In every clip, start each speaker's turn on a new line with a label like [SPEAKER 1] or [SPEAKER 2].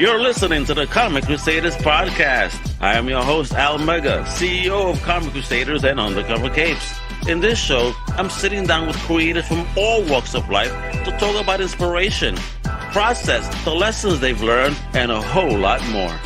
[SPEAKER 1] You're listening to the Comic Crusaders podcast. I am your host, Al Mega, CEO of Comic Crusaders and Undercover Capes. In this show, I'm sitting down with creators from all walks of life to talk about inspiration, process, the lessons they've learned, and a whole lot more.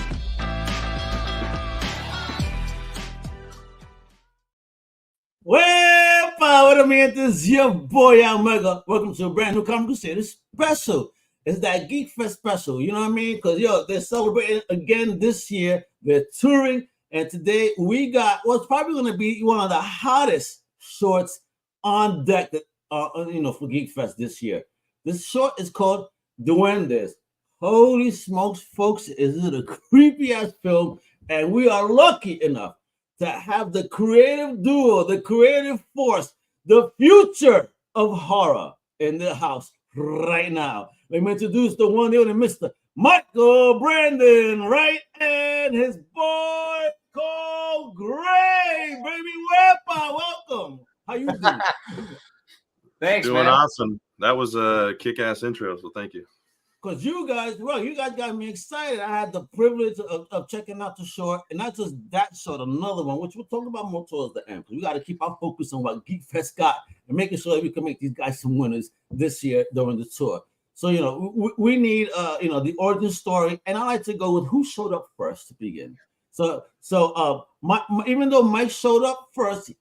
[SPEAKER 2] Well, what I mean, this is your boy Al Mega. Welcome to a brand new Comic Crusaders special. It's that GeekFest special, you know what I mean? Because, they're celebrating again this year. They're touring. And today we got what's probably going to be one of the hottest shorts on deck for GeekFest this year. This short is called Duendes. Holy smokes, folks, is it a creepy-ass film? And we are lucky enough to have the creative duo, the creative force, the future of horror in the house right now. Let me introduce the one, the only Mr. Michael Brandon, Wright, and his boy Cole Gray, baby Wepa. Welcome. How you doing?
[SPEAKER 3] Thanks,
[SPEAKER 4] doing
[SPEAKER 3] man.
[SPEAKER 4] Awesome. That was a kick-ass intro, so thank you.
[SPEAKER 2] Because you guys got me excited. I had the privilege of checking out the short, and not just that short, another one, which we'll talk about more towards the end. Because we got to keep our focus on what GeekFest got and making sure that we can make these guys some winners this year during the tour. So, we need, the origin story, and I like to go with who showed up first to begin. So even though Mike showed up first,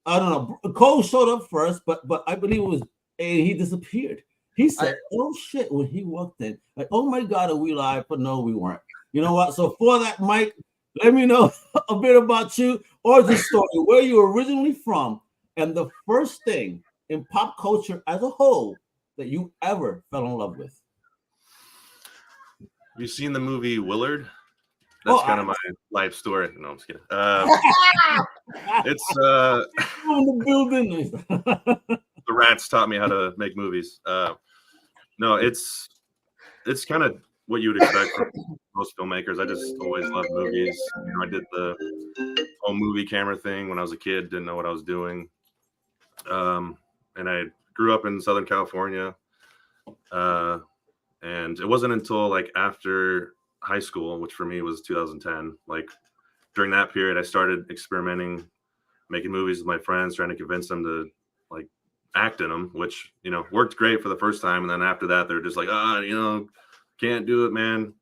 [SPEAKER 2] I don't know, Cole showed up first, but I believe it was, he disappeared. He said, "Oh shit!" when he walked in, like, "Oh my God, are we live?" But no, we weren't. You know what? So for that, Mike, let me know a bit about you, origin story, where you were originally from, and the first thing in pop culture as a whole that you ever fell in love with.
[SPEAKER 4] Have you seen the movie Willard? That's kind of my life story. No, I'm just kidding. It's
[SPEAKER 2] in the building.
[SPEAKER 4] The rats taught me how to make movies. No, it's kind of what you would expect from most filmmakers. I just always loved movies. I did the whole movie camera thing when I was a kid. Didn't know what I was doing, and I grew up in Southern California. And it wasn't until like after high school, which for me was 2010, like during that period, I started experimenting, making movies with my friends, trying to convince them to like act in them, which, worked great for the first time. And then after that, they're just like, can't do it, man.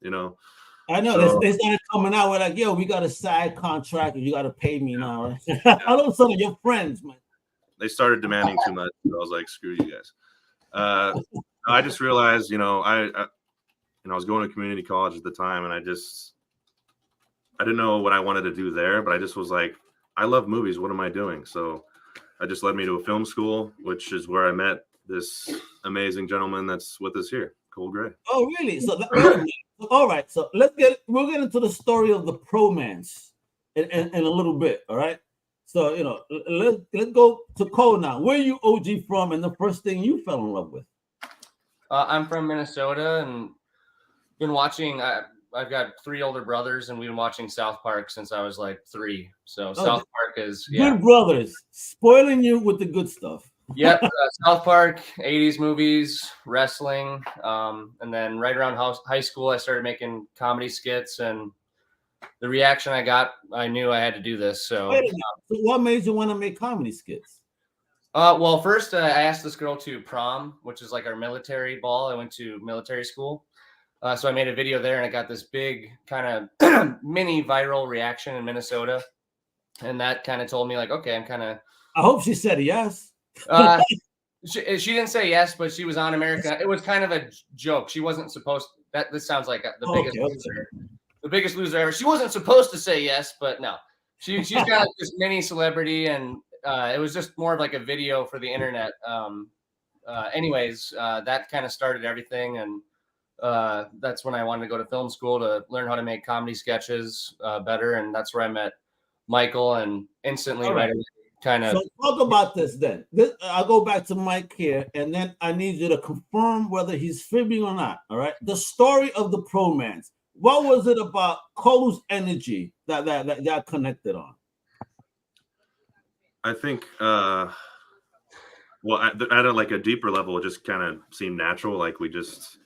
[SPEAKER 2] I know. So, they started coming out with like, yo, we got a side contract and you got to pay me now. Right? All of a sudden, your friends, man.
[SPEAKER 4] They started demanding too much. So I was like, screw you guys. I just realized, I was going to community college at the time, and I didn't know what I wanted to do there, but I just was like, I love movies. What am I doing? So that just led me to a film school, which is where I met this amazing gentleman that's with us here, Cole Gray.
[SPEAKER 2] Oh, really? So all right. So we'll get into the story of the Promance in a little bit. All right. So, let's go to Cole now. Where are you OG from, and the first thing you fell in love with?
[SPEAKER 3] I'm from Minnesota and been watching. I've got 3 older brothers, and we've been watching South Park since I was like 3. So South Park is
[SPEAKER 2] good brothers, spoiling you with the good stuff.
[SPEAKER 3] Yep, South Park, 80s movies, wrestling, and then right around high school, I started making comedy skits, and the reaction I got, I knew I had to do this. So,
[SPEAKER 2] so what made you want to make comedy skits?
[SPEAKER 3] Well, first I asked this girl to prom, which is like our military ball. I went to military school. So I made a video there, and I got this big kind of mini viral reaction in Minnesota. And that kind of told me like, okay, I
[SPEAKER 2] hope she said yes.
[SPEAKER 3] She didn't say yes, but she was on America. It was kind of a joke. She wasn't supposed this sounds like the biggest loser. The biggest loser ever. She wasn't supposed to say yes, but no. She's got this mini celebrity, and it was just more of like a video for the internet. Anyways, that kind of started everything, and that's when I wanted to go to film school to learn how to make comedy sketches better, and that's where I met Michael, and instantly right away, kind of.
[SPEAKER 2] So talk about this then. I'll go back to Mike here, and then I need you to confirm whether he's fibbing or not. All right. The story of the Promance. What was it about Cole's energy that connected on?
[SPEAKER 4] I think, at a deeper level, it just kind of seemed natural. Like we just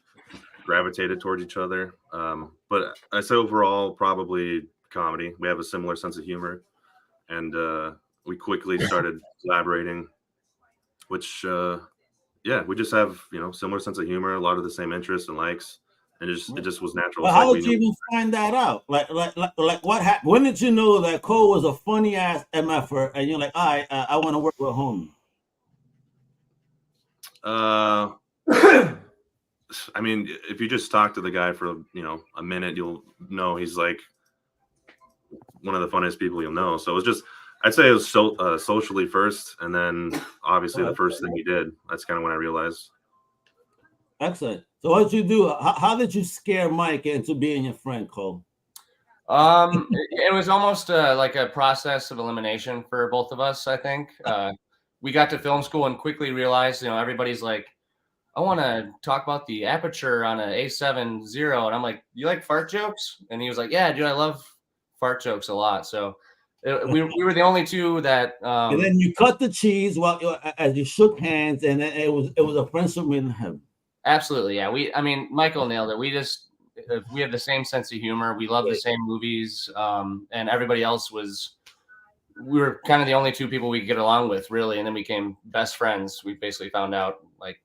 [SPEAKER 4] gravitated towards each other. But I say overall, probably comedy. We have a similar sense of humor, and we quickly started collaborating, which we just have similar sense of humor, a lot of the same interests and likes, and it just was natural.
[SPEAKER 2] Well, how did you even find that out? Like what happened? When did you know that Cole was a funny ass MFer, and you're like, all right, I want to work with homie?
[SPEAKER 4] I mean, if you just talk to the guy for a minute, you'll know he's like one of the funniest people you'll know. So it was just, I'd say it was socially first, and then obviously the first thing he did. That's kind of when I realized.
[SPEAKER 2] Excellent. So what did you do? How did you scare Mike into being your friend, Cole?
[SPEAKER 3] It was almost like a process of elimination for both of us. I think we got to film school and quickly realized, everybody's like, I want to talk about the aperture on an A7-0. And I'm like, you like fart jokes? And he was like, yeah, dude, I love fart jokes a lot. So we were the only two that.
[SPEAKER 2] And then you cut the cheese as you shook hands, and then it was a friendship in heaven.
[SPEAKER 3] Absolutely, yeah. Michael nailed it. We have the same sense of humor. We love the same movies, and everybody else we were kind of the only two people we could get along with, really. And then we became best friends. We basically found out like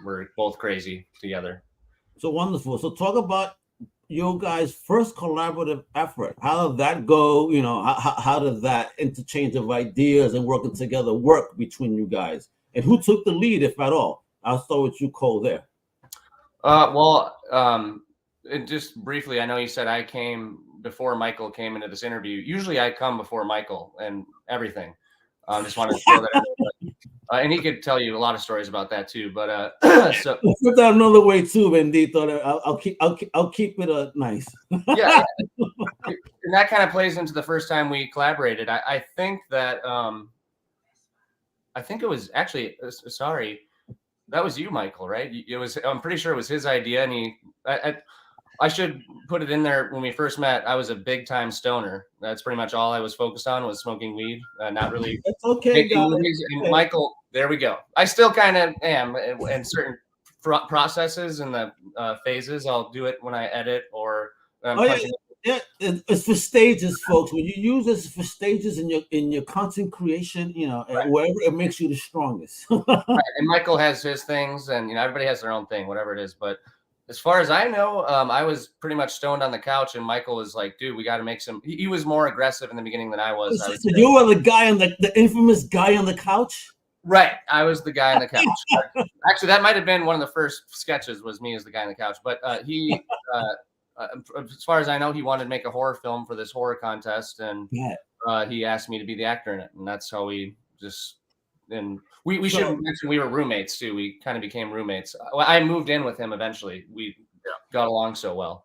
[SPEAKER 3] we're both crazy together.
[SPEAKER 2] So wonderful. So talk about your guys' first collaborative effort. How did that go? How did that interchange of ideas and working together work between you guys? And who took the lead, if at all? I'll start with you, Cole, there.
[SPEAKER 3] Just briefly, I know you said I came before Michael came into this interview. Usually I come before Michael and everything. Just wanted to throw that out there. And he could tell you a lot of stories about that too. But so
[SPEAKER 2] put that another way too, Bendito. I'll keep it nice.
[SPEAKER 3] Yeah, and that kind of plays into the first time we collaborated. I think that I think it was actually sorry. That was you, Michael, right? I'm pretty sure it was his idea, and I should put it in there. When we first met, I was a big time stoner. That's pretty much all I was focused on, was smoking weed, not really.
[SPEAKER 2] That's okay, guys.
[SPEAKER 3] And Michael, there we go. I still kind of am in certain processes and the phases. I'll do it when I edit or.
[SPEAKER 2] Yeah, it's for stages, folks. When you use this for stages in your content creation,
[SPEAKER 3] right.
[SPEAKER 2] Wherever it makes you the strongest.
[SPEAKER 3] Right. And Michael has his things, and everybody has their own thing, whatever it is. But as far as I know, I was pretty much stoned on the couch, and Michael was like, "Dude, we got to make some." He was more aggressive in the beginning than I was.
[SPEAKER 2] So you were the guy on the infamous guy on the couch.
[SPEAKER 3] Right, I was the guy on the couch. Actually, that might have been one of the first sketches. Was me as the guy on the couch, but he. As far as I know, he wanted to make a horror film for this horror contest, and he asked me to be the actor in it, and that's how we just. And we should mention we were roommates too. We kind of became roommates. I moved in with him eventually. We got along so well,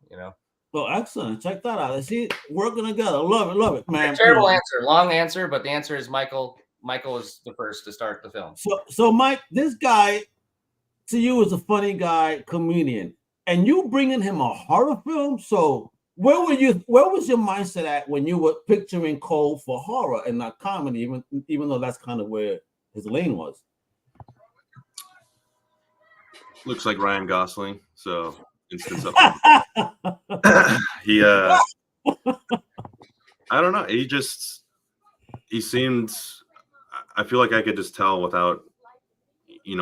[SPEAKER 2] Well, excellent. Check that out. See, working together. Love it, man.
[SPEAKER 3] Terrible answer, long answer, but the answer is Michael. Michael was the first to start the film.
[SPEAKER 2] So Mike, this guy to you is a funny guy, comedian. And you bringing him a horror film, so where was your mindset at when you were picturing Cole for horror and not comedy, even though that's kind of where his lane was?
[SPEAKER 4] Looks like Ryan Gosling, so instance of he I don't know. He seemed, I feel like I could just tell without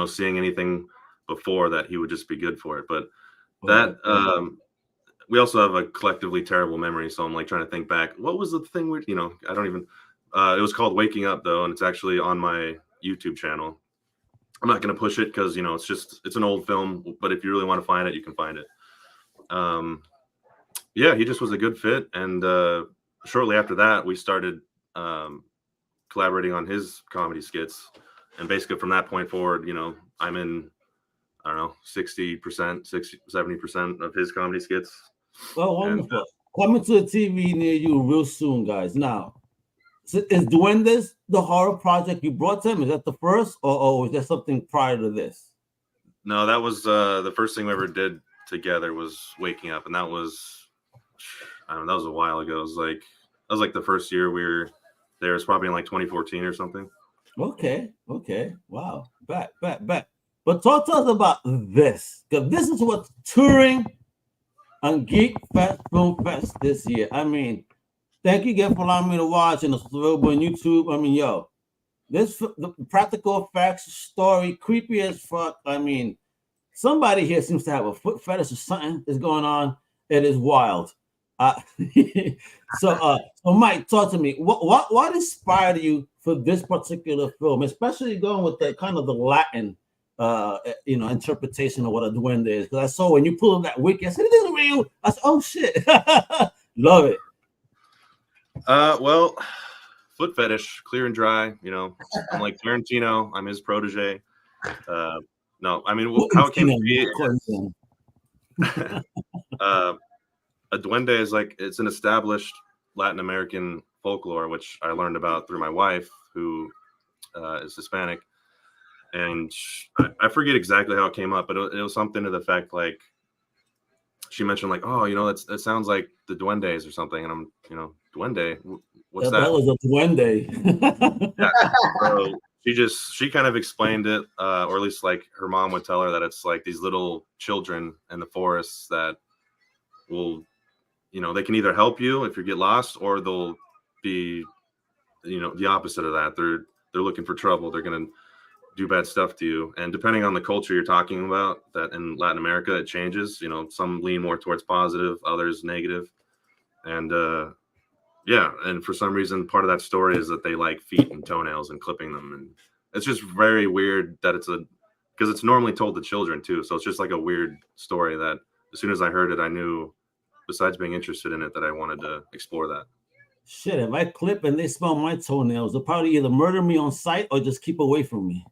[SPEAKER 4] seeing anything before that he would just be good for it. But that we also have a collectively terrible memory, so I'm like trying to think back. What was the thing where I don't even. It was called Waking Up though, and it's actually on my YouTube channel. I'm not going to push it because it's an old film, but if you really want to find it, you can find it. He just was a good fit, and shortly after that, we started collaborating on his comedy skits, and basically from that point forward, I'm in. I don't know, 70% of his comedy skits.
[SPEAKER 2] Well, wonderful. And, coming to a TV near you real soon, guys. Now, is Duendes the horror project you brought them? Is that the first, or is there something prior to this?
[SPEAKER 4] No, that was the first thing we ever did together was Waking Up, and that was, that was a while ago. That was like the first year we were there. It was probably in like 2014 or something.
[SPEAKER 2] Okay. Wow. Bet. But talk to us about this, because this is what's touring on Geek Fest Film Fest this year. I mean, thank you again for allowing me to watch and it's available on YouTube. I mean, yo, the practical effects story, creepy as fuck. I mean, somebody here seems to have a foot fetish or something is going on. It is wild. So Mike, talk to me. What inspired you for this particular film, especially going with the kind of the Latin, interpretation of what a duende is? Because I saw when you pulled up that wiki, I said it isn't real. I said, oh shit, love it.
[SPEAKER 4] Well, foot fetish, clear and dry. I'm like Tarantino. I'm his protege. No, I mean how it came to be. A duende is it's an established Latin American folklore, which I learned about through my wife, who is Hispanic, and I forget exactly how it came up, but it was something to the effect she mentioned oh, that sounds like the Duendes or something, and I'm Duende, what's that?
[SPEAKER 2] That was a Duende.
[SPEAKER 4] Yeah. So she kind of explained it, or at least her mom would tell her that it's these little children in the forests that will, they can either help you if you get lost, or they'll be, the opposite of that. They're looking for trouble. They're going to do bad stuff to you. And depending on the culture you're talking about, that in Latin America, it changes. Some lean more towards positive, others negative. And and for some reason, part of that story is that they like feet and toenails and clipping them. And it's just very weird that because it's normally told to children too. So it's just a weird story that as soon as I heard it, I knew, besides being interested in it, that I wanted to explore that.
[SPEAKER 2] Shit, if I clip and they smell my toenails, they'll probably either murder me on sight or just keep away from me.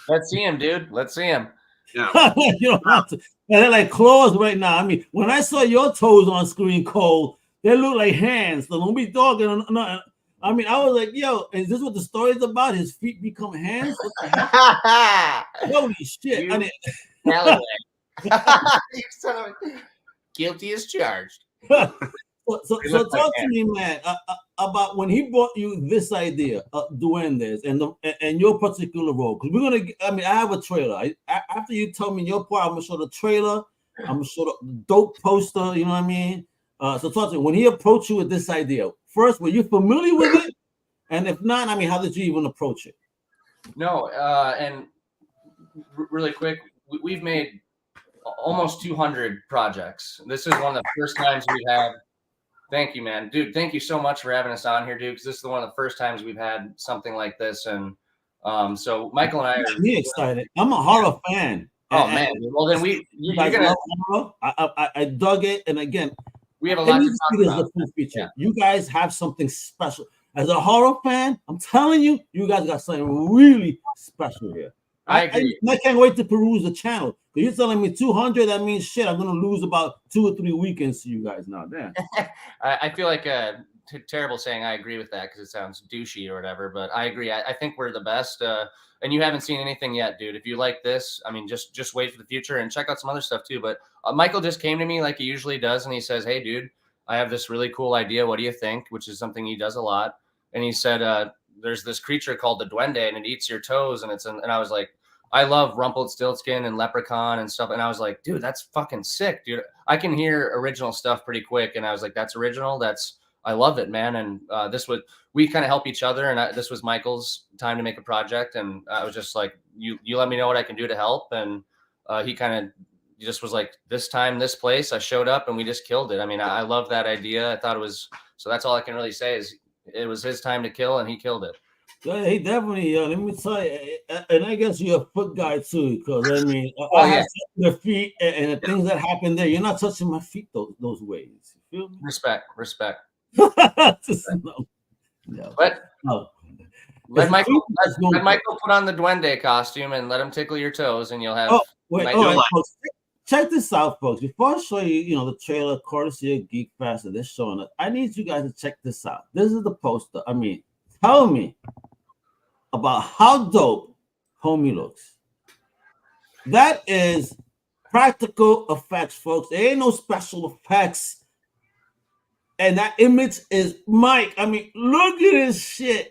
[SPEAKER 3] Let's see him, dude. Let's see him.
[SPEAKER 4] Yeah.
[SPEAKER 2] You don't have to. And they're like claws right now. I mean, when I saw your toes on screen, Cole, they look like hands. So don't be talking. I mean, I was like, yo, is this what the story is about? His feet become hands? What the heck? Holy shit.
[SPEAKER 3] Guilty as charged.
[SPEAKER 2] So talk to me, man, about when he brought you this idea, Duendes, and your particular role. Because I have a trailer. After you tell me your part, I'm gonna show the trailer. I'm gonna show the dope poster. You know what I mean? So talk to me. When he approached you with this idea, first, were you familiar with it? And if not, I mean, how did you even approach it?
[SPEAKER 3] No, and really quick, we've made almost 200 projects. This is one of the first times we had. Thank you, man. Dude, thank you so much for having us on here, dude, because this is one of the first times we've had something like this. And so Michael and I are
[SPEAKER 2] me excited. I'm a horror fan.
[SPEAKER 3] Oh, man. Well, then you're gonna.
[SPEAKER 2] I dug it. And again,
[SPEAKER 3] we have a lot to talk about.
[SPEAKER 2] Yeah. You guys have something special. As a horror fan, I'm telling you, you guys got something really special here.
[SPEAKER 3] I agree.
[SPEAKER 2] I can't wait to peruse the channel. You're telling me 200, that means shit. I'm going to lose about 2 or 3 weekends to you guys now. Damn.
[SPEAKER 3] I feel like terrible saying I agree with that because it sounds douchey or whatever, but I agree. I think we're the best. And you haven't seen anything yet, dude. If you like this, I mean, just wait for the future and check out some other stuff too. But Michael just came to me like he usually does, and he says, "Hey, dude, I have this really cool idea. What do you think?" Which is something he does a lot. And he said, "There's this creature called the Duende, and it eats your toes." And I was like, I love Rumpelstiltskin and Leprechaun and stuff. And I was like, dude, that's fucking sick, dude. I can hear original stuff pretty quick. And I was like, that's original. I love it, man. And we kind of help each other. And this was Michael's time to make a project. And I was just like, you let me know what I can do to help. And he just was like, this time, this place. I showed up and we just killed it. I mean, I love that idea. I thought it was, so that's all I can really say is it was his time to kill and he killed it.
[SPEAKER 2] Yeah, he definitely. Let me tell you, and I guess you're a foot guy too, because I mean,
[SPEAKER 3] I have
[SPEAKER 2] the feet and the things that happen there. You're not touching my feet those ways. You feel me?
[SPEAKER 3] Respect.
[SPEAKER 2] No.
[SPEAKER 3] But no. Let Michael put on the Duende costume and let him tickle your toes, and you'll have.
[SPEAKER 2] Folks, check this out, folks. Before I show you, the trailer courtesy of GeekFest that they're showing us, I need you guys to check this out. This is the poster. I mean, tell me about how dope homie looks. That is practical effects, folks. There ain't no special effects. And that image is Mike. I mean, look at this shit.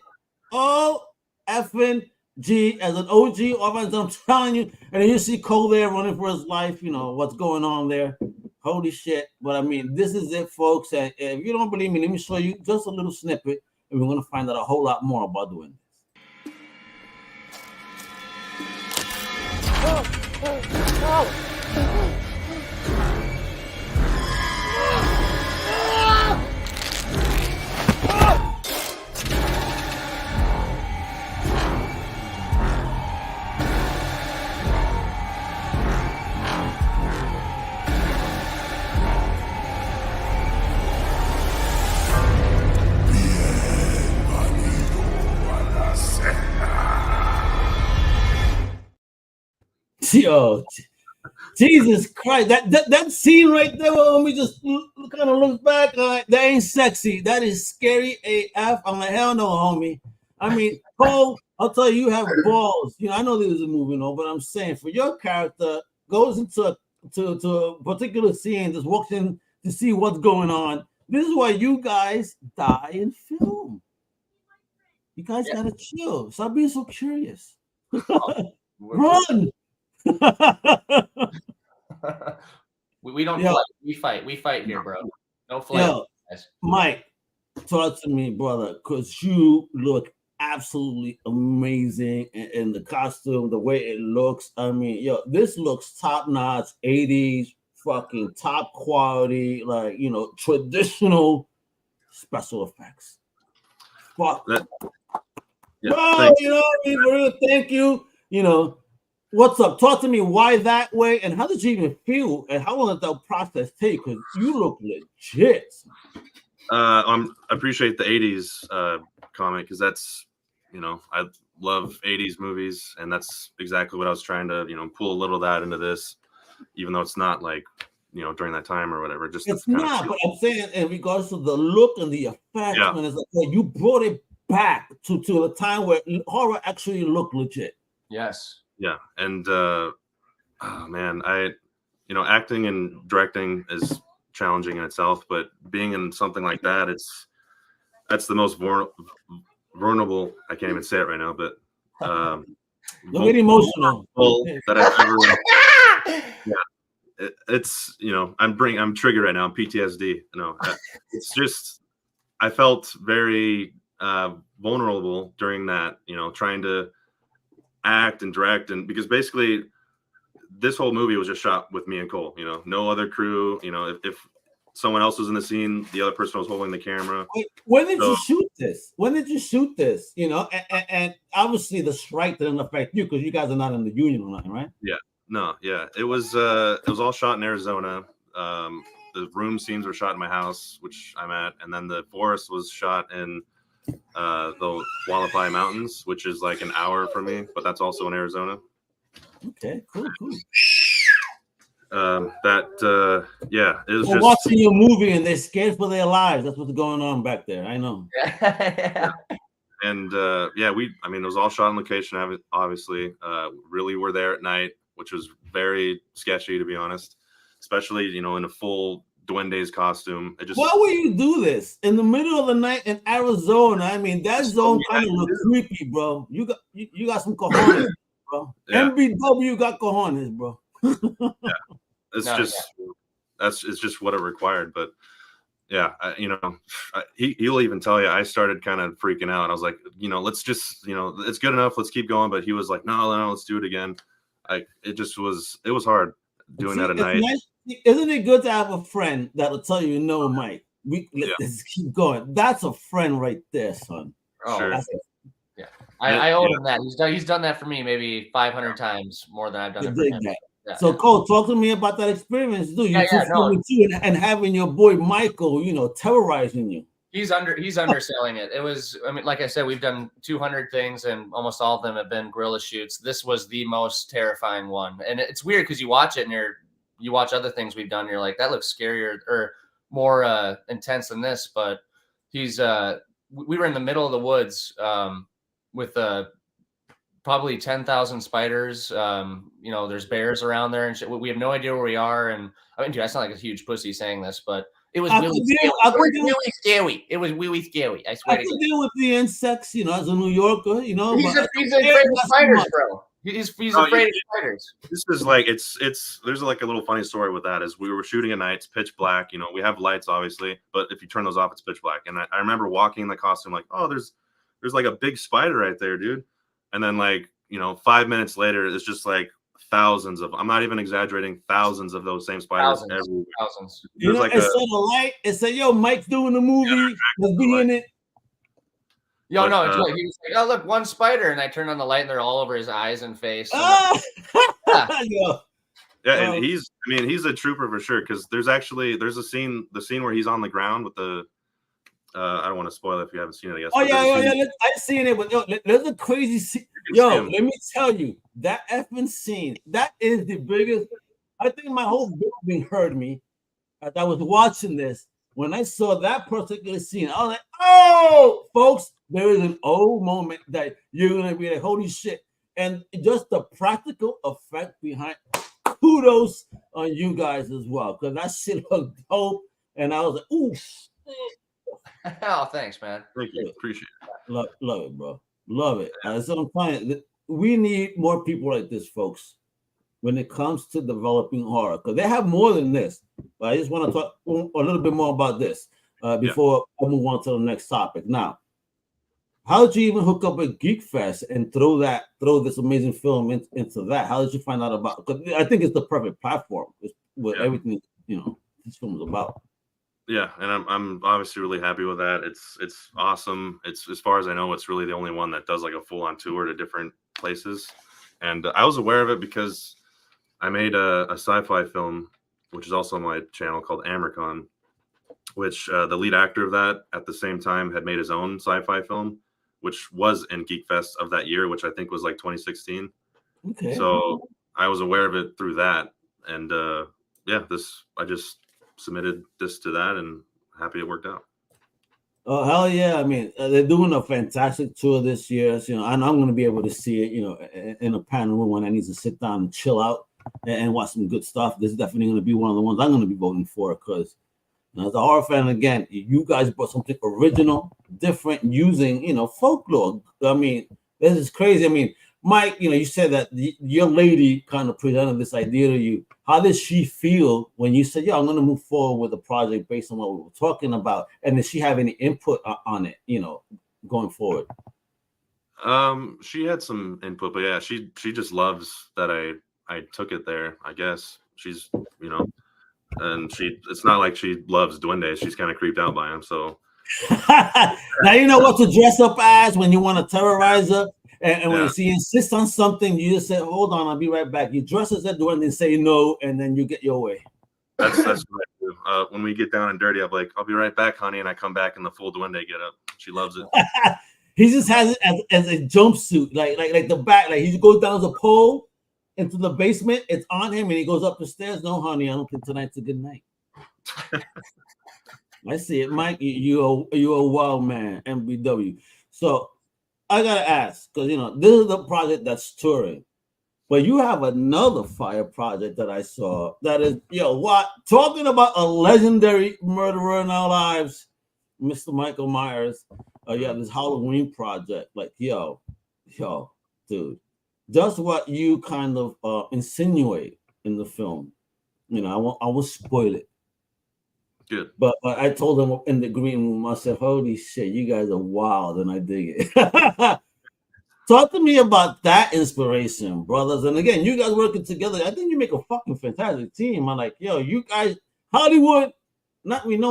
[SPEAKER 2] Oh, effing G as an OG offense. I'm telling you, and then you see Cole there running for his life. You know what's going on there. Holy shit! But I mean, this is it, folks. And if you don't believe me, let me show you just a little snippet, and we're gonna find out a whole lot more about doing this. Yo, Jesus Christ! That scene right there, when we just kind of look back, that ain't sexy. That is scary AF. I'm like, hell no, homie. I mean, Cole, I'll tell you, you have balls. You know, I know this is a movie, no, but I'm saying for your character goes into a particular scene, just walks in to see what's going on. This is why you guys die in film. You guys gotta chill. Stop being so curious. Run.
[SPEAKER 3] We don't fight. We fight here, bro. No flight.
[SPEAKER 2] Yo, Mike, talk to me, brother, because you look absolutely amazing in the costume, the way it looks. I mean, yo, this looks top notch, 80s, fucking top quality, like, you know, traditional special effects. Fuck.
[SPEAKER 4] Yeah,
[SPEAKER 2] bro, you know what I mean? Really, thank you. You know, what's up? Talk to me. Why that way? And how did you even feel? And how long did that process take? Because you look legit.
[SPEAKER 4] I appreciate the 80s comic because that's, you know, I love 80s movies, and that's exactly what I was trying to, you know, pull a little of that into this, even though it's not like, you know, during that time or whatever. Just
[SPEAKER 2] it's not, but I'm saying in regards to the look and the effects, man, it's like, well, you brought it back to a time where horror actually looked legit.
[SPEAKER 3] Yes.
[SPEAKER 4] Yeah, and oh man, you know, acting and directing is challenging in itself, but being in something like that, that's the most vulnerable. I can't even say it right now, but
[SPEAKER 2] don't get emotional.
[SPEAKER 4] That I've ever. Yeah, it's, you know, I'm triggered right now. I'm PTSD. You know, it's just I felt very vulnerable during that. You know, trying to act and direct, and because basically this whole movie was just shot with me and Cole, you know, no other crew. You know, if someone else was in the scene, the other person was holding the camera.
[SPEAKER 2] Wait, when did you shoot this? You know, and obviously the strike didn't affect you because you guys are not in the union or nothing, right?
[SPEAKER 4] Yeah, it was all shot in Arizona. The room scenes were shot in my house, which I'm at, and then the forest was shot in the Hualapai Mountains, which is like an hour from me, but that's also in Arizona.
[SPEAKER 2] Okay, cool.
[SPEAKER 4] Yeah, it was
[SPEAKER 2] just watching your movie and they're scared for their lives. That's what's going on back there. I know.
[SPEAKER 3] Yeah.
[SPEAKER 4] And it was all shot on location. Obviously, really were there at night, which was very sketchy, to be honest, especially, you know, in a full Duendes costume.
[SPEAKER 2] Why would you do this in the middle of the night in Arizona? I mean, that zone kind of looks creepy, bro. You got some cojones, bro. Yeah. MBW got cojones, bro.
[SPEAKER 4] Yeah, it's just what it required. But yeah, he'll even tell you I started kind of freaking out. I was like, you know, let's just, you know, it's good enough. Let's keep going. But he was like, no, let's do it again. It was hard doing that at night.
[SPEAKER 2] Nice. Isn't it good to have a friend that'll tell you, no, Mike, let's keep going. That's a friend right there, son.
[SPEAKER 3] Oh, sure. Yeah, I owe him that. He's done that for me maybe 500 times more than I've done it for him. Yeah,
[SPEAKER 2] so, Cole, talk to me about that experience, dude. And having your boy Michael, you know, terrorizing you.
[SPEAKER 3] He's underselling it. It was, I mean, like I said, we've done 200 things, and almost all of them have been guerrilla shoots. This was the most terrifying one, and it's weird because you watch it and you watch other things we've done, and you're like, that looks scarier or more intense than this. But we were in the middle of the woods with probably 10,000 spiders. You know, there's bears around there and shit. We have no idea where we are. And I mean, dude, I sound like a huge pussy saying this, but It was
[SPEAKER 2] I
[SPEAKER 3] really
[SPEAKER 2] could deal-
[SPEAKER 3] scary.
[SPEAKER 2] I
[SPEAKER 3] It
[SPEAKER 2] could
[SPEAKER 3] was
[SPEAKER 2] deal-
[SPEAKER 3] really scary. It was really scary. I
[SPEAKER 2] I
[SPEAKER 3] swear to
[SPEAKER 2] could
[SPEAKER 3] God.
[SPEAKER 2] deal with the insects, you know, as a New Yorker, you know.
[SPEAKER 3] He's
[SPEAKER 2] but
[SPEAKER 3] afraid of
[SPEAKER 2] not so
[SPEAKER 3] spiders,
[SPEAKER 2] much.
[SPEAKER 3] bro. He's
[SPEAKER 4] No,
[SPEAKER 3] afraid of spiders.
[SPEAKER 4] This is like it's there's like a little funny story with that. Is we were shooting at night, it's pitch black. You know, we have lights obviously, but if you turn those off, it's pitch black. And I remember walking in the costume like, oh, there's like a big spider right there, dude. And then like 5 minutes later, it's just like thousands of. I'm not even exaggerating, thousands of those same spiders everywhere.
[SPEAKER 3] Thousands.
[SPEAKER 2] You know,
[SPEAKER 4] like
[SPEAKER 2] it said a light. It said, "Yo, Mike's doing the movie. Let's be in it."
[SPEAKER 3] Yo,
[SPEAKER 4] But,
[SPEAKER 3] no, it's really, he was like, oh, look, one spider. And I turned on the light and they're all over his eyes and face. And
[SPEAKER 2] Yo.
[SPEAKER 4] Yeah, and he's a trooper for sure. Because there's a scene, the scene where he's on the ground with the. I don't want to spoil it if you haven't seen it. I guess.
[SPEAKER 2] Oh yeah. I've seen it, but yo, there's a crazy scene. Yo, let me tell you, that effing scene, that is the biggest. I think my whole building heard me as I was watching this. When I saw that particular scene, I was like, "Oh, folks, there is an old moment that you're gonna be like, holy shit!" And just the practical effect behind. Kudos on you guys as well, because that shit looked dope, and I was like, "Ooh."
[SPEAKER 3] oh, thanks, man.
[SPEAKER 4] Thank you, appreciate it.
[SPEAKER 2] Love it, bro. Love it. So I'm saying, we need more people like this, folks, when it comes to developing horror, because they have more than this. But I just want to talk a little bit more about this before I move on to the next topic. Now, how did you even hook up with GeekFest and throw this amazing film into that? How did you find out about? Because I think it's the perfect platform with everything this film is about.
[SPEAKER 4] Yeah, and I'm obviously really happy with that. It's awesome. It's, as far as I know, it's really the only one that does like a full-on tour to different places. And I was aware of it because I made a sci-fi film, which is also on my channel, called Amercon, which the lead actor of that at the same time had made his own sci-fi film, which was in GeekFest of that year, which I think was like 2016.
[SPEAKER 2] Okay.
[SPEAKER 4] So I was aware of it through that. And I just submitted this to that and happy it worked out.
[SPEAKER 2] Oh hell yeah! I mean, they're doing a fantastic tour this year. So, and I'm going to be able to see it, in a panel room when I need to sit down and chill out and watch some good stuff. This is definitely going to be one of the ones I'm going to be voting for, because as a horror fan, again, you guys brought something original, different, using folklore. I mean, this is crazy. I mean, Mike, you said that your lady kind of presented this idea to you. How did she feel when you said, "Yeah, I'm going to move forward with the project based on what we were talking about"? And did she have any input on it, going forward?
[SPEAKER 4] She had some input, but yeah, she just loves that I took it there. I guess she's and it's not like she loves Duendes. She's kind of creeped out by him. So
[SPEAKER 2] now you know what to dress up as when you want to terrorize her. And when she insists on something, you just say, "Hold on, I'll be right back." You dress as that Duende and say no, and then you get your way.
[SPEAKER 4] That's what I do. When we get down and dirty, I'm like, "I'll be right back, honey," and I come back in the full Duende get up. She loves it.
[SPEAKER 2] He just has it as a jumpsuit, like the back, like he goes down the pole into the basement. It's on him, and he goes up the stairs. "No, honey, I don't think tonight's a good night." I see it, Mike. You're a wild man, MBW. So I gotta ask, because this is the project that's touring, but you have another fire project that I saw that is talking about a legendary murderer in our lives, Mr. Michael Myers. This Halloween project, like yo, dude, just what you kind of insinuate in the film. I won't spoil it.
[SPEAKER 4] Good.
[SPEAKER 2] But I told them in the green room, I said, "Holy shit, you guys are wild," and I dig it. Talk to me about that inspiration, brothers. And again, you guys working together, I think you make a fucking fantastic team. I'm like, yo, you guys, Hollywood, not even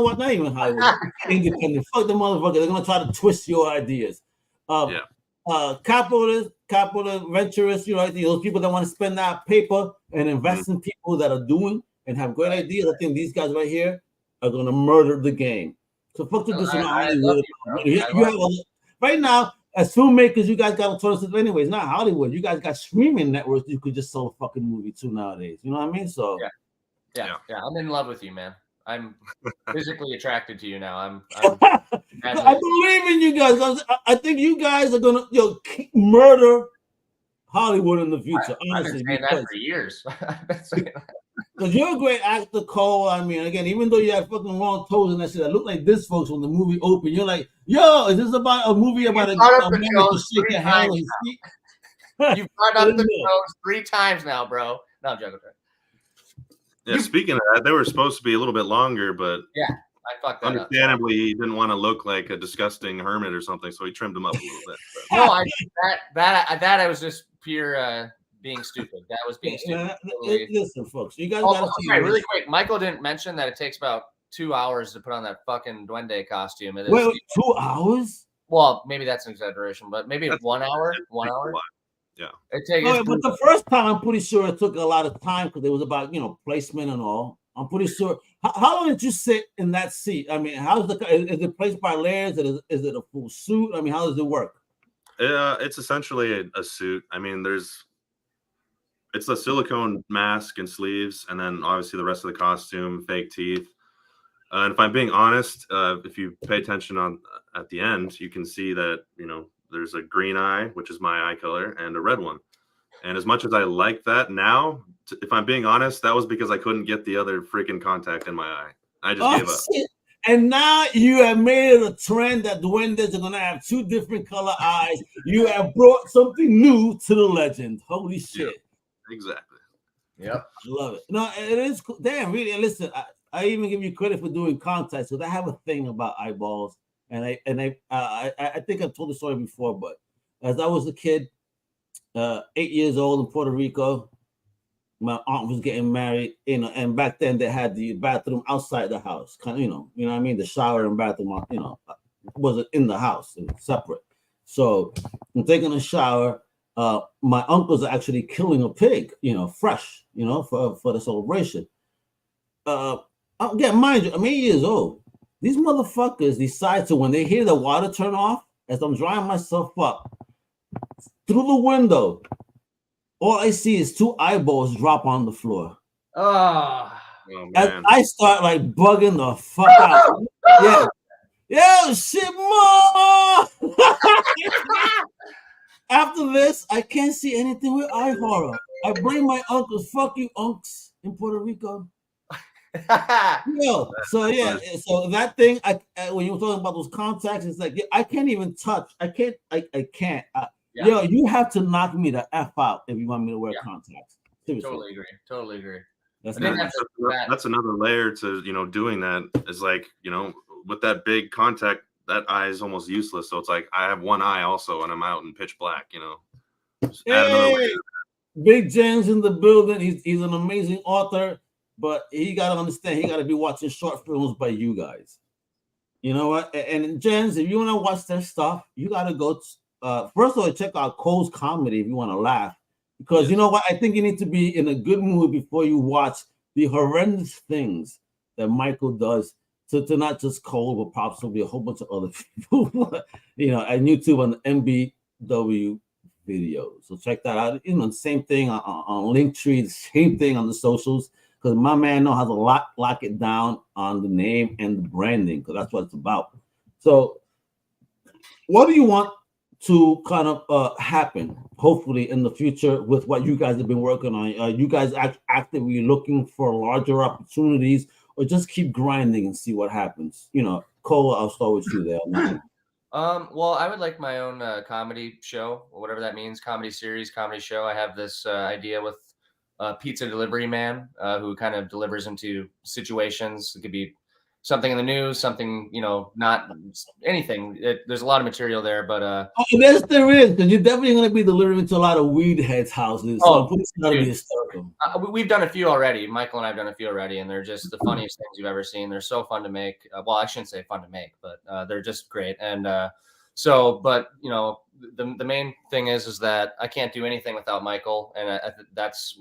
[SPEAKER 2] Hollywood, independent. Fuck the motherfucker. They're gonna try to twist your ideas. Capitalist, venturous, those people that want to spend that paper and invest in people that are doing and have great ideas. I think these guys right here are gonna murder the game. So fuck the Hollywood. You have right now, as filmmakers, you guys got alternatives anyways. Not Hollywood. You guys got streaming networks you could just sell a fucking movie to nowadays. You know what I mean? So
[SPEAKER 3] yeah. I'm in love with you, man. I'm physically attracted to you now.
[SPEAKER 2] I believe in you guys. I think you guys are gonna murder Hollywood in the future.
[SPEAKER 3] I've been saying that for years.
[SPEAKER 2] Because you're a great actor, Cole. I mean, again, even though you have fucking long toes and that shit, that look like this, folks, when the movie opened, you're like, yo, is this about a movie about a man that can shake your hand with his feet?
[SPEAKER 3] You've brought up the toes 3 times now, bro. No, I'm joking.
[SPEAKER 4] Yeah, speaking of that, they were supposed to be a little bit longer, but
[SPEAKER 3] yeah, I fucked that
[SPEAKER 4] understandably, he didn't want to look like a disgusting hermit or something, so he trimmed him up a little bit.
[SPEAKER 3] But. No, that I was just pure being stupid. That was being stupid.
[SPEAKER 2] Listen, folks, you guys got to see.
[SPEAKER 3] Sorry, really quick. Michael didn't mention that it takes about 2 hours to put on that fucking Duende costume. It is,
[SPEAKER 2] wait, 2 hours?
[SPEAKER 3] Well, maybe that's an exaggeration, but maybe it's 1 hour. 1 hour.
[SPEAKER 4] Yeah.
[SPEAKER 2] But the first time, I'm pretty sure it took a lot of time because it was about placement and all. I'm pretty sure. How long did you sit in that seat? I mean, is it placed by layers? Is it a full suit? I mean, how does it work?
[SPEAKER 4] It's essentially a suit. I mean, it's a silicone mask and sleeves, and then obviously the rest of the costume, fake teeth. And if I'm being honest, if you pay attention at the end, you can see that there's a green eye, which is my eye color, and a red one. And as much as I like that now, if I'm being honest, that was because I couldn't get the other freaking contact in my eye. I just gave up.
[SPEAKER 2] Shit. And now you have made it a trend that Duendes are going to have 2 different color eyes. You have brought something new to the legend. Holy shit.
[SPEAKER 4] Yep. Exactly.
[SPEAKER 3] Yep.
[SPEAKER 2] I love it. No, it is cool. Damn, really. Listen, I even give you credit for doing contacts because I have a thing about eyeballs. And I think I've told the story before, but as I was a kid, 8 years old in Puerto Rico, my aunt was getting married, and back then they had the bathroom outside the house, kind of, you know what I mean? The shower and bathroom, wasn't in the house, it was separate. So I'm taking a shower. My uncles are actually killing a pig, fresh, for the celebration. Again, mind you, I'm 8 years old. These motherfuckers decide to, when they hear the water turn off, as I'm drying myself up, through the window, all I see is 2 eyeballs drop on the floor.
[SPEAKER 3] Oh
[SPEAKER 2] man. And I start like bugging the fuck out. Yeah. Yo, shit, mom! After this, I can't see anything with eye horror. I blame my uncles. Fuck you, unks in Puerto Rico. So that thing, when you were talking about those contacts, it's like I can't even touch. I can't. Yo, you have to knock me the F out if you want me to wear contacts. Seriously.
[SPEAKER 3] Totally agree.
[SPEAKER 4] That's another layer to doing that is like with that big contact, that eye is almost useless. So it's like I have one eye also, and I'm out in pitch black.
[SPEAKER 2] Hey, Big James in the building. He's an amazing author. But he got to understand, he got to be watching short films by you guys. You know what? And Jens, if you want to watch their stuff, you got to go. First of all, check out Cole's comedy if you want to laugh. Because you know what? I think you need to be in a good mood before you watch the horrendous things that Michael does to not just Cole, but possibly a whole bunch of other people, and YouTube on the MBW video. So check that out. Same thing on Linktree, the same thing on the socials. Because my man knows how to lock it down on the name and the branding, because that's what it's about. So what do you want to kind of happen, hopefully, in the future with what you guys have been working on? Are you guys actively looking for larger opportunities, or just keep grinding and see what happens? Cole, I'll start with you there.
[SPEAKER 3] Well, I would like my own comedy show, or whatever that means, comedy series, comedy show. I have this idea with pizza delivery man who kind of delivers into situations. It could be something in the news, something, not anything. There's a lot of material there, but
[SPEAKER 2] yes, there is, because you're definitely going to be delivering to a lot of weed heads' houses. So it's going to be hysterical.
[SPEAKER 3] We've done a few already. Michael and I have done a few already, and they're just the funniest things you've ever seen. They're so fun to make. Well, I shouldn't say fun to make, but they're just great. And the main thing is that I can't do anything without Michael, and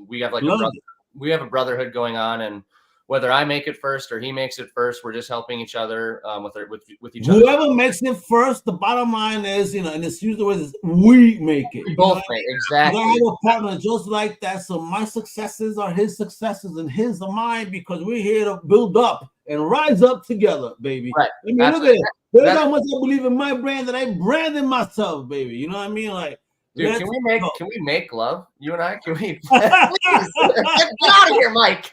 [SPEAKER 3] we have a brotherhood going on, and whether I make it first or he makes it first, we're just helping each other with each other.
[SPEAKER 2] Whoever makes it first, the bottom line is, and it's usually the way is we make it.
[SPEAKER 3] We both make it. Exactly.
[SPEAKER 2] I have a partner just like that, so my successes are his successes and his are mine, because we're here to build up and rise up together, baby.
[SPEAKER 3] Right.
[SPEAKER 2] Look at it. Look how much I believe in my brand that I branded myself, baby. You know what I mean? Like,
[SPEAKER 3] Dude, can we make love? You and I? Can we? Get out of here, Mike.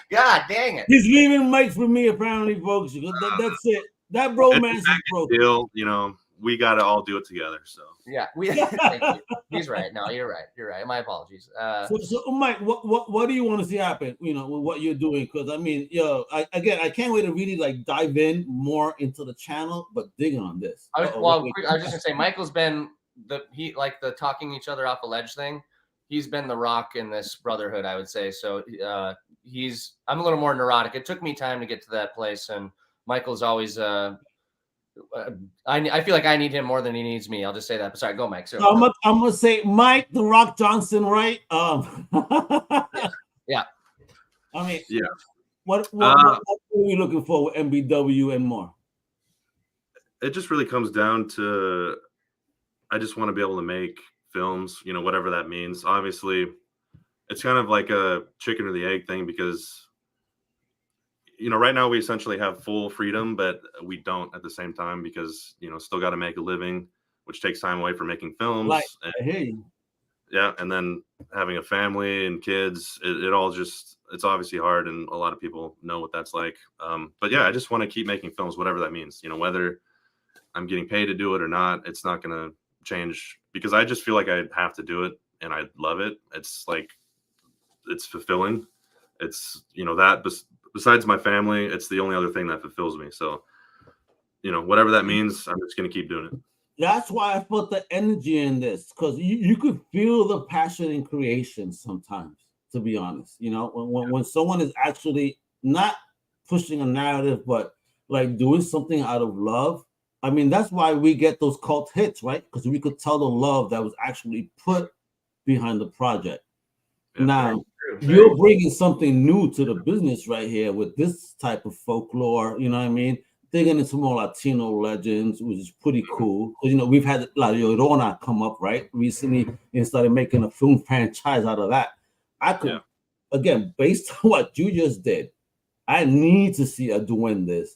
[SPEAKER 3] God dang it.
[SPEAKER 2] He's leaving Mike for me, apparently, folks. That's it. That bromance is broken.
[SPEAKER 4] Deal, we got to all do it together. So
[SPEAKER 3] yeah, he's right. No, you're right. My apologies.
[SPEAKER 2] So Mike, what do you want to see happen? With what you're doing, because I mean, I can't wait to really like dive in more into the channel, but dig on this.
[SPEAKER 3] I was just gonna say, Michael's been the talking each other off a ledge thing. He's been the rock in this brotherhood, I would say. So I'm a little more neurotic. It took me time to get to that place, and Michael's always I feel like I need him more than he needs me. I'll just say that. But sorry, go, Mike. So
[SPEAKER 2] I'm gonna say Mike the Rock Johnson, right?
[SPEAKER 3] Yeah.
[SPEAKER 2] I mean,
[SPEAKER 4] yeah.
[SPEAKER 2] What are you looking for with MBW and more?
[SPEAKER 4] It just really comes down to I just want to be able to make films, whatever that means. Obviously, it's kind of like a chicken or the egg thing because right now we essentially have full freedom, but we don't at the same time because, still got to make a living, which takes time away from making films.
[SPEAKER 2] I hear you.
[SPEAKER 4] Yeah. And then having a family and kids, it all just, it's obviously hard. And a lot of people know what that's like. But yeah, I just want to keep making films, whatever that means, whether I'm getting paid to do it or not, it's not going to change because I just feel like I have to do it and I love it. It's like, it's fulfilling. It's, that besides my family, it's the only other thing that fulfills me. So, whatever that means, I'm just going to keep doing it.
[SPEAKER 2] That's why I put the energy in this because you could feel the passion in creation sometimes, to be honest. When someone is actually not pushing a narrative, but like doing something out of love. I mean, that's why we get those cult hits, right? Because we could tell the love that was actually put behind the project. Yeah, now, you're bringing something new to the business right here with this type of folklore, you know what I mean? Digging into more Latino legends, which is pretty cool. Because, we've had La Llorona come up, right? Recently, and started making a film franchise out of that. I could, again, based on what you just did, I need to see a Duendes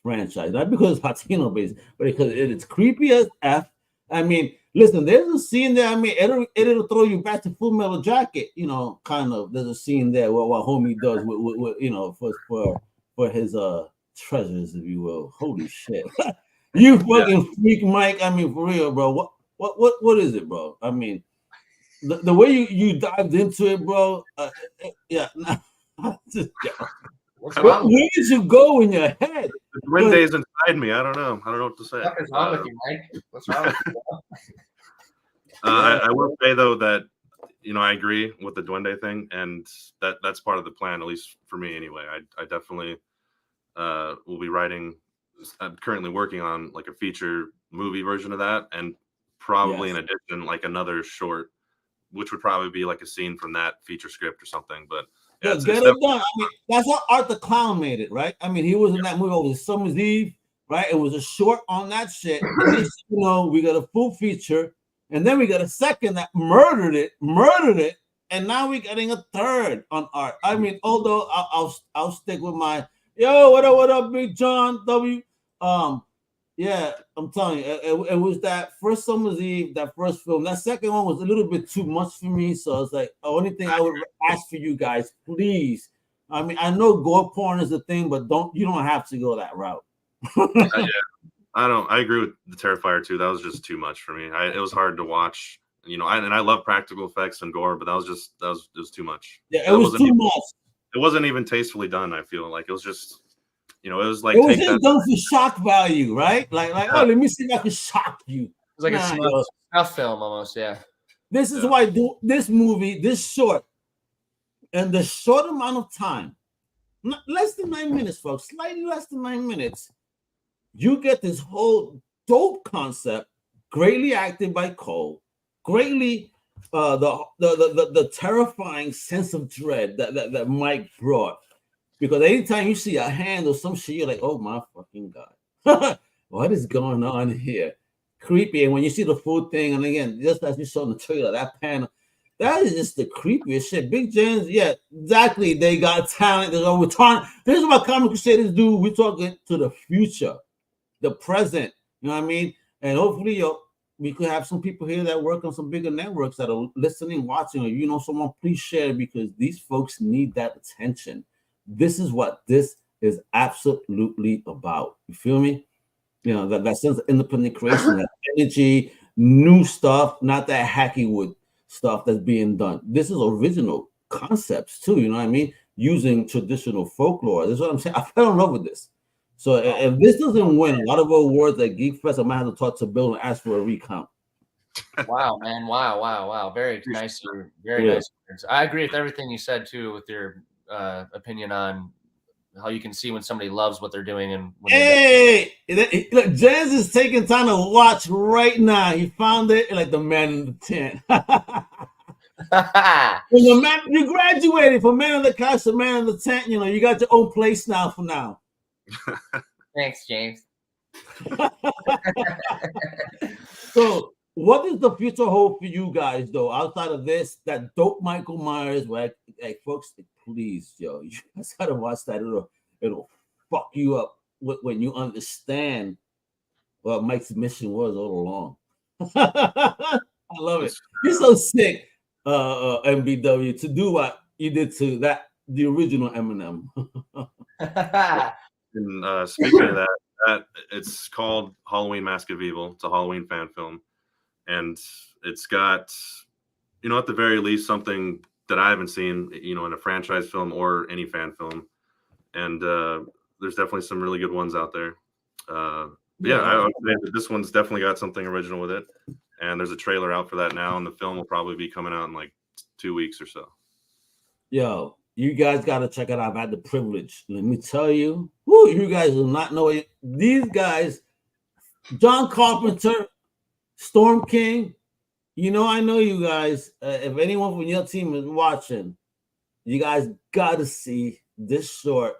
[SPEAKER 2] franchise. Not because it's Latino based, but because it's creepy as F. I mean, listen, there's a scene there. I mean, it'll throw you back to Full Metal Jacket, kind of. There's a scene there what homie does with for his treasures, if you will. Holy shit. You fucking freak, Mike. I mean, for real, bro. What is it, bro? I mean, the way you dived into it, bro. Where did you go in your head?
[SPEAKER 4] The Duende is inside me. I don't know what to say.
[SPEAKER 3] What's wrong with you, Mike? What's wrong with you?
[SPEAKER 4] I will say though that I agree with the Duende thing, and that's part of the plan, at least for me anyway. I definitely will be writing. I'm currently working on like a feature movie version of that, and probably in addition like another short, which would probably be like a scene from that feature script or something. But
[SPEAKER 2] get it done. I mean, that's how Art the Clown made it, right? I mean, he was in that movie over Summer's Eve, right? It was a short on that shit. And then, we got a full feature, and then we got a second that murdered it, and now we're getting a third on Art. I mean, although I'll stick with my what up, Big John W. Yeah, I'm telling you, it was that first Summer's Eve, that first film. That second one was a little bit too much for me. So I was like, the only thing I would ask for you guys, please. I mean, I know gore porn is a thing, but you don't have to go that route.
[SPEAKER 4] I agree with the Terrifier too. That was just too much for me. It was hard to watch. And I love practical effects and gore, but that was too much.
[SPEAKER 2] Yeah, it was too much.
[SPEAKER 4] It wasn't even tastefully done. I feel like it was just. It was like
[SPEAKER 2] it was just done for shock value, right? Like, oh, let me see if I can shock you.
[SPEAKER 3] It was like a snuff film almost, yeah.
[SPEAKER 2] This is why this movie, this short, and the short amount of time, less than 9 minutes, folks, slightly less than 9 minutes, you get this whole dope concept, greatly acted by Cole, greatly the terrifying sense of dread that Mike brought. Because anytime you see a hand or some shit, you're like, oh my fucking God. What is going on here? Creepy. And when you see the full thing, and again, just as you saw in the trailer, that panel, that is just the creepiest shit. Big Jens, yeah, exactly. They got talent. This is what Comic Crusaders do. We're talking to the future, the present. You know what I mean? And hopefully we could have some people here that work on some bigger networks that are listening, watching, or you know someone, please share, because these folks need that attention. This is what this is absolutely about. You feel me? You know, that sense of independent creation, that energy, new stuff, not that hacky wood stuff that's being done. This is original concepts too, you know what I mean? Using traditional folklore. That's what I'm saying. I fell in love with this. So if this doesn't win a lot of awards at GeekFest, I might have to talk to Bill and ask for a recount.
[SPEAKER 3] Wow, man. Wow. Very nice. Very nice. I agree with everything you said too, with your opinion on how you can see when somebody loves what they're doing. And when
[SPEAKER 2] hey, look, Jazz is taking time to watch right now. He found it like the man in the tent. When the man, you graduated from man in the couch to man in the tent, you know, you got your own place now for now.
[SPEAKER 3] Thanks, James.
[SPEAKER 2] So, what is the future hold for you guys, though? Outside of this, that dope Michael Myers, like folks, please, yo, you guys gotta watch that. It'll fuck you up when you understand what Mike's mission was all along. I love it. You're so sick, MBW, to do what you did to the original Eminem.
[SPEAKER 4] And speaking of that, it's called Halloween Mask of Evil. It's a Halloween fan film, and it's got, you know, at the very least, something that I haven't seen, you know, in a franchise film or any fan film. And there's definitely some really good ones out there. Yeah, I would say that this one's definitely got something original with it. And there's a trailer out for that now, and the film will probably be coming out in like 2 weeks or so.
[SPEAKER 2] Yo, you guys got to check it out. I've had the privilege. Let me tell you, whoo, you guys will not know it. These guys, John Carpenter, Storm King, you know, I know you guys. If anyone from your team is watching, you guys got to see this short.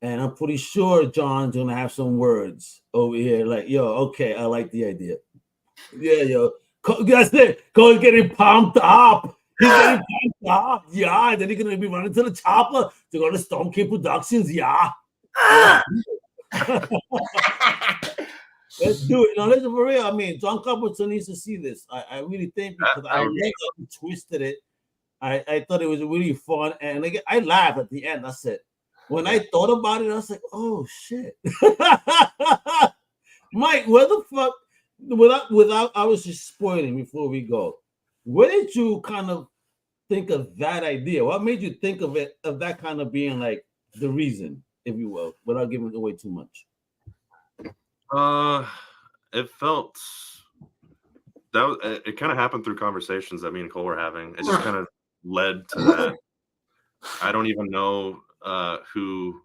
[SPEAKER 2] And I'm pretty sure John's going to have some words over here. Like, yo, okay, I like the idea. Yeah, yo. That's it. Go get him pumped up. He's getting pumped up. Yeah, and then he's going to be running to the chopper to go to Storm King Productions. Yeah. Let's do it. Now, listen, for real. I mean, John Carpenter needs to see this. I really think, because I love how he twisted it. I thought it was really fun. And again, I laughed at the end. I said, when I thought about it, I was like, oh, shit. Mike, where the fuck, without I was just spoiling before we go, where did you kind of think of that idea? What made you think of it, of that kind of being like the reason, if you will, without giving away too much?
[SPEAKER 4] It felt that it kind of happened through conversations that me and Cole were having. It just kind of led to that. I don't even know who.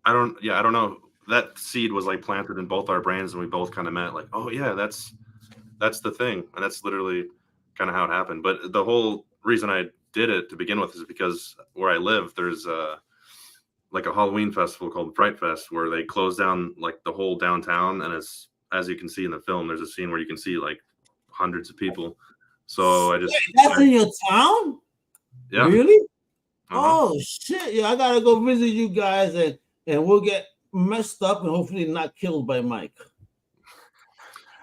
[SPEAKER 4] I don't know. That seed was like planted in both our brains, and we both kind of met like, oh yeah, that's the thing, and that's literally kind of how it happened. But the whole reason I did it to begin with is because where I live, there's like a Halloween festival called Fright Fest, where they close down like the whole downtown, and it's, as you can see in the film, there's a scene where you can see like hundreds of people. So I just
[SPEAKER 2] that's in your town?
[SPEAKER 4] Yeah.
[SPEAKER 2] Really? Oh shit! Yeah, I gotta go visit you guys, and we'll get messed up and hopefully not killed by Mike.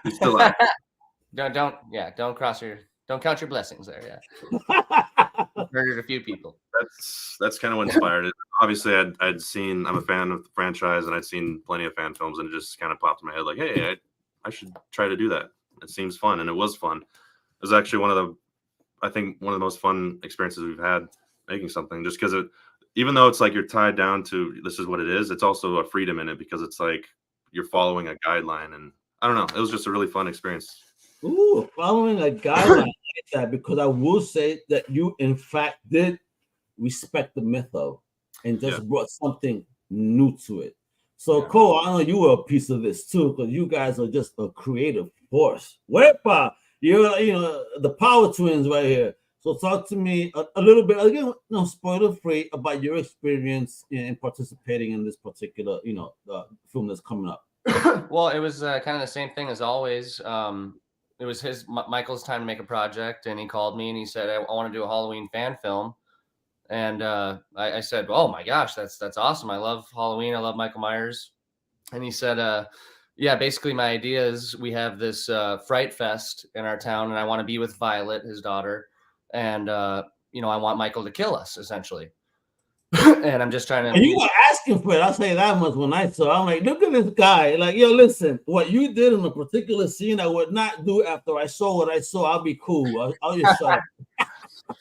[SPEAKER 4] He's still out.
[SPEAKER 3] Don't count your blessings there. Yeah. Murdered a few people.
[SPEAKER 4] That's kind of what inspired it. Obviously, I'm a fan of the franchise, and I'd seen plenty of fan films, and it just kind of popped in my head like, hey, I should try to do that. It seems fun, and it was fun. It was actually one of the most fun experiences we've had making something, just because even though it's like you're tied down to this is what it is, it's also a freedom in it, because it's like you're following a guideline, and I don't know, it was just a really fun experience.
[SPEAKER 2] Ooh, following a guideline like that, because I will say that you in fact did respect the myth and just brought something new to it. So Cole, I know you were a piece of this too, because you guys are just a creative force. Wepa, you're, you know, the power twins right here. So talk to me a little bit, again, no spoiler free, about your experience in participating in this particular, you know, film that's coming up.
[SPEAKER 3] Well, it was kind of the same thing as always. It was Michael's time to make a project, and he called me and he said, I want to do a Halloween fan film. And I said, oh my gosh, that's awesome. I love Halloween. I love Michael Myers. And he said, yeah, basically my idea is we have this Fright Fest in our town, and I want to be with Violet, his daughter, and you know, I want Michael to kill us essentially. And I'm just trying to.
[SPEAKER 2] And you were asking for it. I'll say that much when I saw. I'm like, look at this guy. Like, yo, listen, what you did in a particular scene, I would not do after I saw what I saw. I'll be cool. I'll just shut up.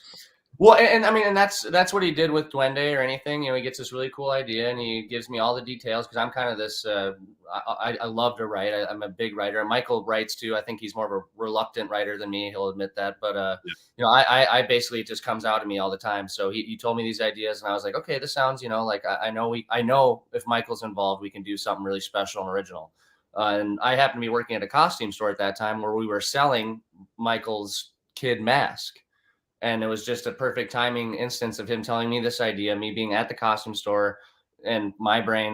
[SPEAKER 3] Well, and I mean, and that's what he did with Duende or anything. You know, he gets this really cool idea, and he gives me all the details because I'm kind of this. I love to write. I'm a big writer. Michael writes too. I think he's more of a reluctant writer than me. He'll admit that. But you know, I basically, it just comes out of me all the time. So he told me these ideas, and I was like, okay, this sounds, you know, like I know if Michael's involved, we can do something really special and original. And I happened to be working at a costume store at that time where we were selling Michael's kid mask. And it was just a perfect timing instance of him telling me this idea, me being at the costume store, and my brain,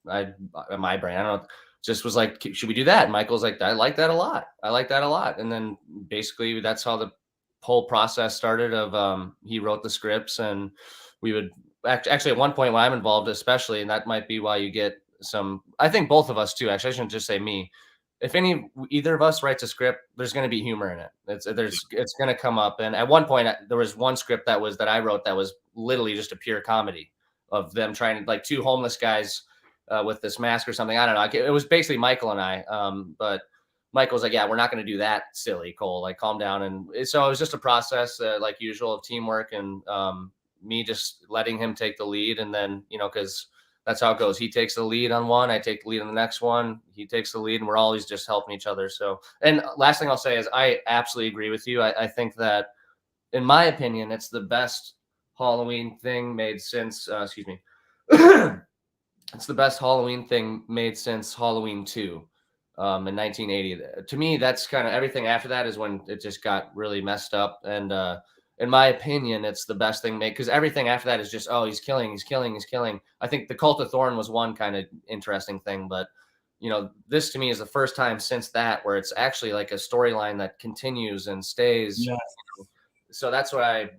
[SPEAKER 3] I don't know, just was like, should we do that? And Michael's like, I like that a lot. I like that a lot. And then basically that's how the whole process started of, he wrote the scripts, and we would actually at one point when I'm involved, especially, and that might be why you get some, I think both of us too, actually, I shouldn't just say me. If either of us writes a script, there's going to be humor in it. It's going to come up. And at one point, there was one script that I wrote that was literally just a pure comedy of them trying to, like, two homeless guys with this mask or something. I don't know. It was basically Michael and I. But Michael's like, yeah, we're not going to do that, silly Cole. Like, calm down. And so it was just a process, like usual, of teamwork, and me just letting him take the lead. And then, you know, because that's how it goes. He takes the lead on one, I take the lead on the next one. He takes the lead, and we're always just helping each other. So, and last thing I'll say is I absolutely agree with you. I think that, in my opinion, it's the best Halloween thing made since, excuse me. It's the best Halloween thing made since Halloween 2 in 1980. To me, that's kind of, everything after that is when it just got really messed up. And in my opinion, it's the best thing made, because everything after that is just, oh, he's killing. I think the Cult of Thorn was one kind of interesting thing, but, you know, this to me is the first time since that where it's actually like a storyline that continues and stays.
[SPEAKER 2] Yes.
[SPEAKER 3] So that's what it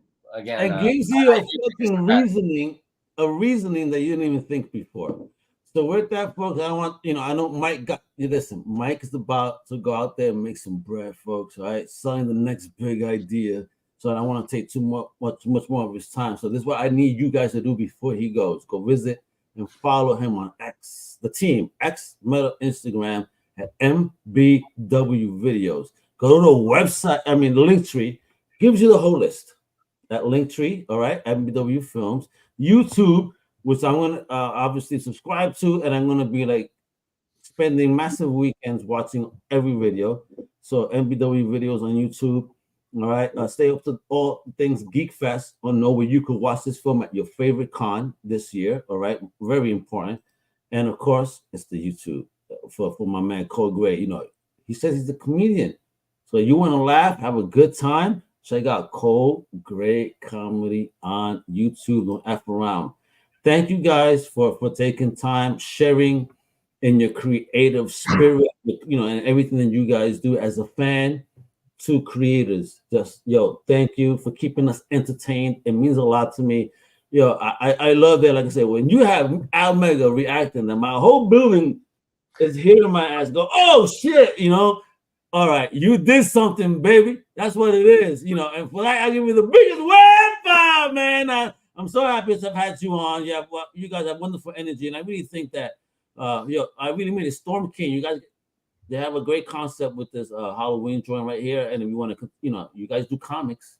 [SPEAKER 2] gives you a fucking reasoning that you didn't even think before. So with that, folks, I know Mike listen, Mike is about to go out there and make some bread, folks, right? Selling the next big idea. So I don't want to take much more of his time. So this is what I need you guys to do before he goes. Go visit and follow him on X, the team, X Meta Instagram at MBW Videos. Go to the website, the link tree, gives you the whole list. That link tree, all right, MBW Films. YouTube, which I'm going to obviously subscribe to, and I'm going to be like spending massive weekends watching every video. So MBW Videos on YouTube. All right, stay up to all things GeekFest, or know where you could watch this film at your favorite con this year. All right, very important. And of course, it's the YouTube for my man Cole Gray. You know, he says he's a comedian, so you want to laugh, have a good time, check out Cole Gray Comedy on YouTube. Don't F around. Thank you guys for taking time, sharing in your creative spirit, you know, and everything that you guys do as a fan. To creators, just thank you for keeping us entertained. It means a lot to me. I love that. Like I said, when you have Al Mega reacting, and my whole building is hearing my ass go, oh shit, you know. All right, you did something, baby. That's what it is, you know. And for that, I give you the biggest wave, man. I'm so happy to have had you on. You guys have wonderful energy, and I really think that, I really made it Storm King. You guys. They have a great concept with this Halloween joint right here. And if you want to, you guys do comics.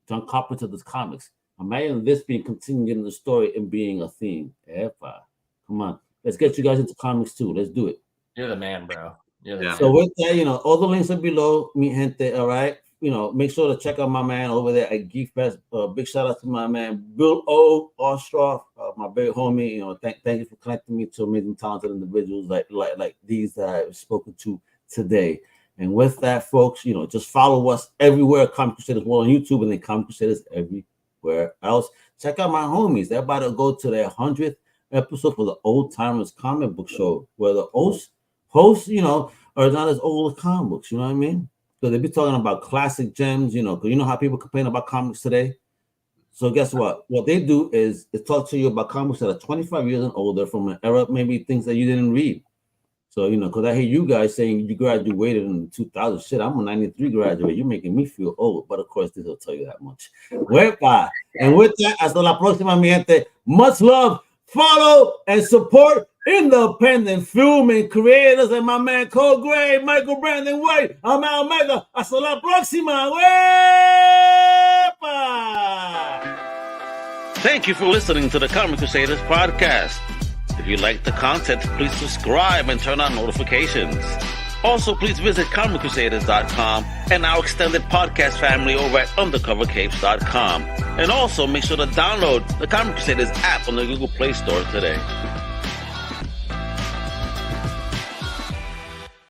[SPEAKER 2] John Carpenter does comics. Imagine this being continued in the story and being a theme. Come on. Let's get you guys into comics too. Let's do it.
[SPEAKER 3] You're the man, bro. You're the man.
[SPEAKER 2] So with that, all the links are below. Mi gente, all right? Make sure to check out my man over there at GeekFest. Big shout out to my man, Bill O. Ostroff, my big homie. Thank you for connecting me to amazing, talented individuals like these that I've spoken to today. And with that, folks, just follow us everywhere. Comic Crusaders World on YouTube, and then Comic Crusaders everywhere else. Check out my homies. They're about to go to their 100th episode for the Old Timers Comic Book Show, where the hosts, are not as old as comic books. You know what I mean? So they be talking about classic gems, because you know how people complain about comics today. So guess what? What they do is talk to you about comics that are 25 years and older, from an era, maybe things that you didn't read. So, you know, because I hear you guys saying you graduated in 2000. Shit, I'm a 93 graduate. You're making me feel old. But, of course, this will tell you that much. Wepa. And with that, hasta la próxima, mi gente. Much love, follow, and support independent filming creators. And my man, Cole Gray, Michael Brandon White. I'm Al Mega. Hasta la próxima. Wepa.
[SPEAKER 1] Thank you for listening to the Comic Crusaders podcast. If you like the content, please subscribe and turn on notifications. Also, please visit ComicCrusaders.com and our extended podcast family over at UndercoverCapes.com. And also, make sure to download the Comic Crusaders app on the Google Play Store today.